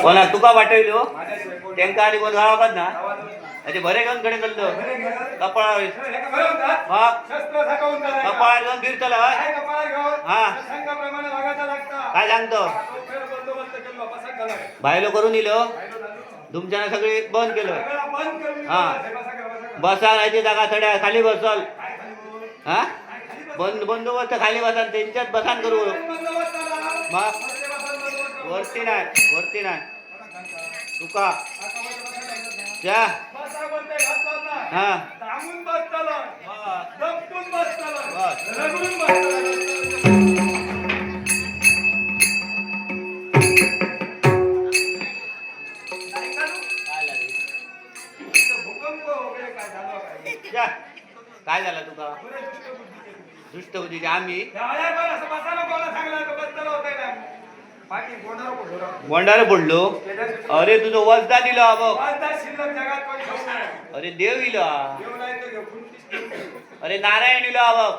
कोणा तुका वाटयलो त्यांका आधी कोण गावात ना अरे बरे घेऊन कडे चाललो कपाळ कपाळ घेऊन फिरतला हा काय सांगतो बायलो करून इलो तुमच्यानं सगळे बंद केलं हा बसा नाही जागा चढ्या खाली बसल हा बंदोबस्त खाली बसा त्यांच्यात बसान करू मग वरती नाही तुका त्या हा काय झालं तुका दुष्ट होती आम्ही बोंडारे पडलो अरे तुझं वजदा दिला बघ अरे देव इला अरे नारायण इला बघ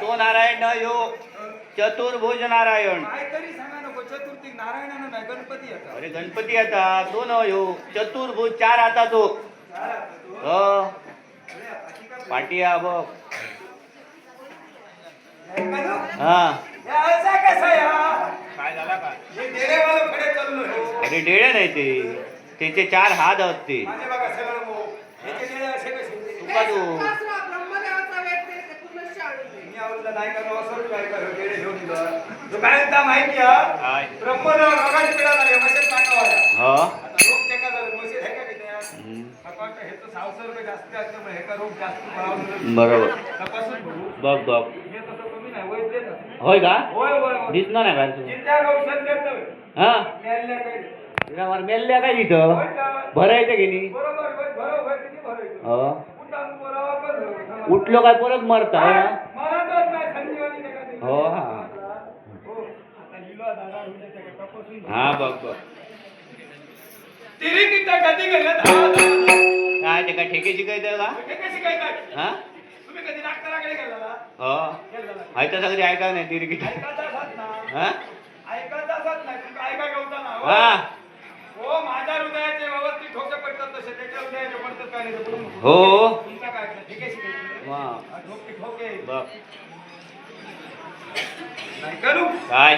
तो नारायण न यो चतुर्भुज नारायण अरे गणपती आता तो न यो चतुर्भुज चार आता तो पाटिया बघ हा काय झाला का अरे डेळे नाही ते त्याचे चार हात असते तुका तू बरोबर बघ बघ होय का दिसणार नाही बाहेर हा मेल्ल्या काय इथं भरायचं की नाही उठलो काय परत मरता हो हा बघ बघ काय ते काय ठेके शिकायचं का हा हो ऐका सगळी ऐका नाही तिरकी हा माझ्या हृदयाचे व्यवस्थित ठोके पडतात तसे त्याच्या हृदयाचे पडतात काय नाही हो काय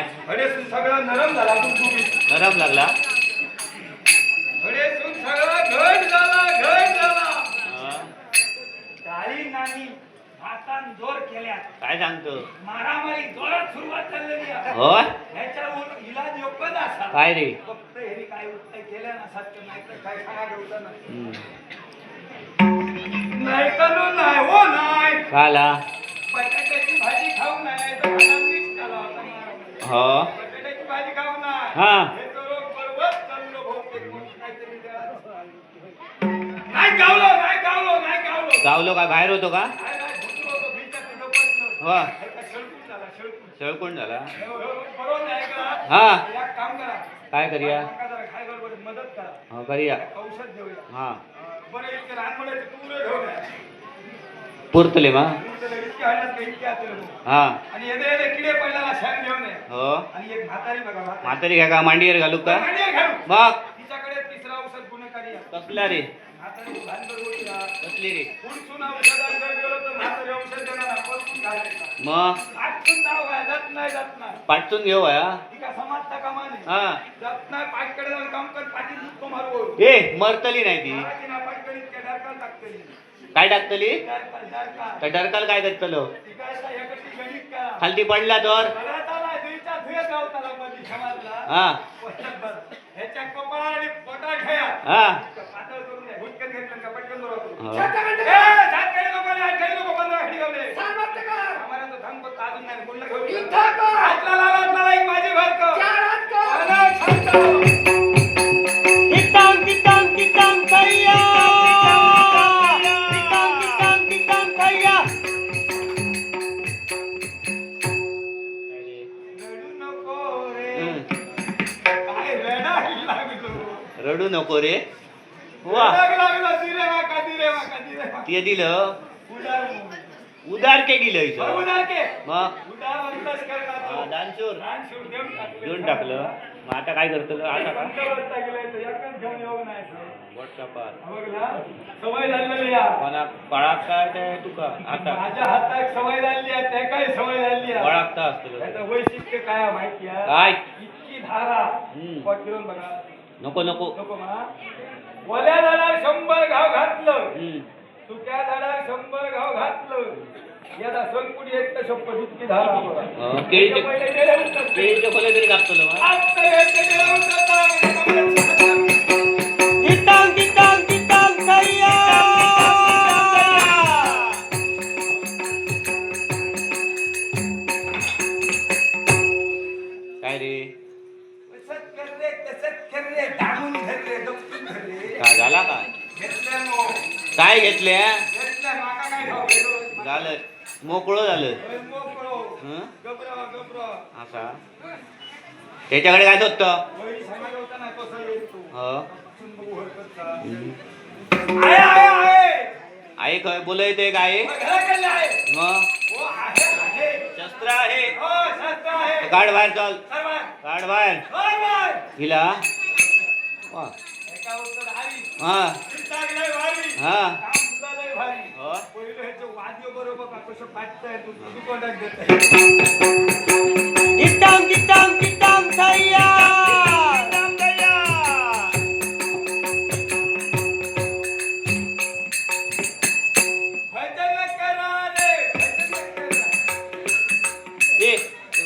सगळं नरम झाला नरम लागला सगळं घट झाला डाळी नानी हातान जोर केल्या काय सांगतो मारामारी जोरात सुरुवात झालेली हो ह्याच्यावर इलाज योग्यच असा काय रे फक्त हे काय उत्तर केलं ना सत्य नाही तर काय सांगा होतं नाही करू नाही हो नाही काला बटाट्याची भाजी खाऊ नाही तर भाला मीठ खाला होता हो बटाट्याची भाजी खाऊ नाही हा हे तो रोग पर्वत चाललो बहुतेक काहीतरी नाही गावलो गावलो काय बाहेर होतो का हो शेळकोण झाला हा काय करूया हा करूया हा पुरतले मा हा हो म्हातारी घ्या का मांडीवर घालू का मग तिसरा औषध गुणकारी कसला रे कसली रे मग पाठचून घेऊ ए मरतली नाही ती काय टाकतली काय डरकाल काय करतलो खालती पडला तर हा हा रडू नको रे वा ते दिलं उदार के दिलं मग दानशूर देऊन टाकलं मग आता काय करतलो आता का पंचवस्ता गेलाय तो एकच घेऊन योग नाही व्हॉट्सअपार बघला सवय झालेली या कोणाक पळाक काय ते तुका आता माझ्या हातात सवय झाली आहे ते काय सवय झाली आहे पळाकता असतलो त्याचं वैशिष्ट्य काय आहे माहिती आहे काय इतकी धारा पोट फिरून बघा नको नको नको म्हणा ओल्या झाडावर 100 घाव घातलं हम्म. सुक्या झाडावर 100 घाव घातलं याला संकुडी एक तर शपथ इतकी धारा बघा केळीचे पहिले गेले उतरते. केळीचे फळे तरी कापतलो मग. आता येते गेले उतरता. काय रे तसंच कर रे, तसंच कर रे. दाबून धर रे, दपटून धर रे. काय झाला का घेतलं मग. काय घेतले घेतलं, माका काय ठाऊक गेलो. झालं मोकळं झालं होय, मोकळो. हं? गबरा, गबरा. असा त्याच्याकडे काय होत होय, सांगायला होता ना, तो सही येतो. हो बसून बघू हरकतचा. हम्म. आहे, आहे, आहे. आई काय बोलायते काय मग घराकडले आहे. मग हो, आहे, आहे. शस्त्र आहे हो, शास्त्र आहे. काढ बाहेर चल सर्व आहे. काढ बाहेर होय, होय. हिला वा. एका उत्तर हरी. हा चिंताक लय भारी. हा काम सुद्धा लय भारी. हो पहिलं ह्याचं वाद्य बरोबर का कसं पाठतंय तू तुझी कोणाक देत भजन करा रे भजन करा.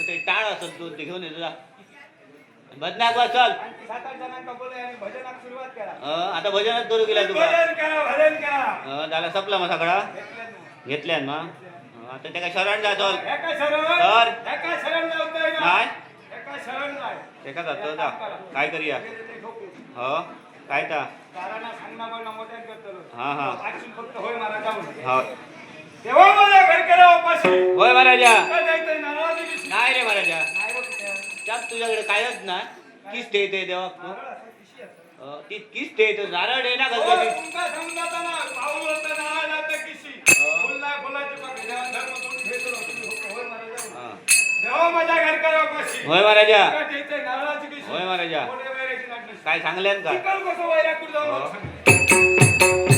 ते टाळ असेल तू ते घेऊन येतो जा बदनाक बस चल आणखी 7-8 जणांका बोलूया आणि भजनाक सुरुवात करा. आता भजनच करू गेला तुका भजन करा भजन करा. झाला संपला मग सगळा घेतलं ना. घेतल्यान मग आता ते काय शरण जा चल एका शरण तर? एका शरण लावतोय ना. नाही एका शरण लाय. ते काय जातो जा काय करूया ते ठोकू. हो काय ता तारांना सांगणं बोलणं मोठ्यात करतो. हा हा वाचून फक्त होय मारा जाऊन. हो देवा माझ्या घर करा उपाशी. होय महाराजा काय जायचंय नाराजी दिसली. नाही रे महाराजा नाही बघ त्या. त्यात तुझ्याकडे कायच ना किस ते देवा नारळ असं पिशी असं. ती किस ते नारळ आहे ना हो, गणपती तुमका समजाता ना, पाऊल होतं नारळाला तर किशी. फुलला फुलाची पाकळी. देवा धर्म करून घेतो ना, तुम्ही फक्त होय मारा जाऊन. हा. देवा माझ्या घर करा उपाशी. होय महाराजा तुमका द्यायचंय नारळाची किशी. होय महाराजा मोठ्या वैराची नाटक. काय सांगल्यान का चिकल कसं वैराकडे जाऊन हो. सांग.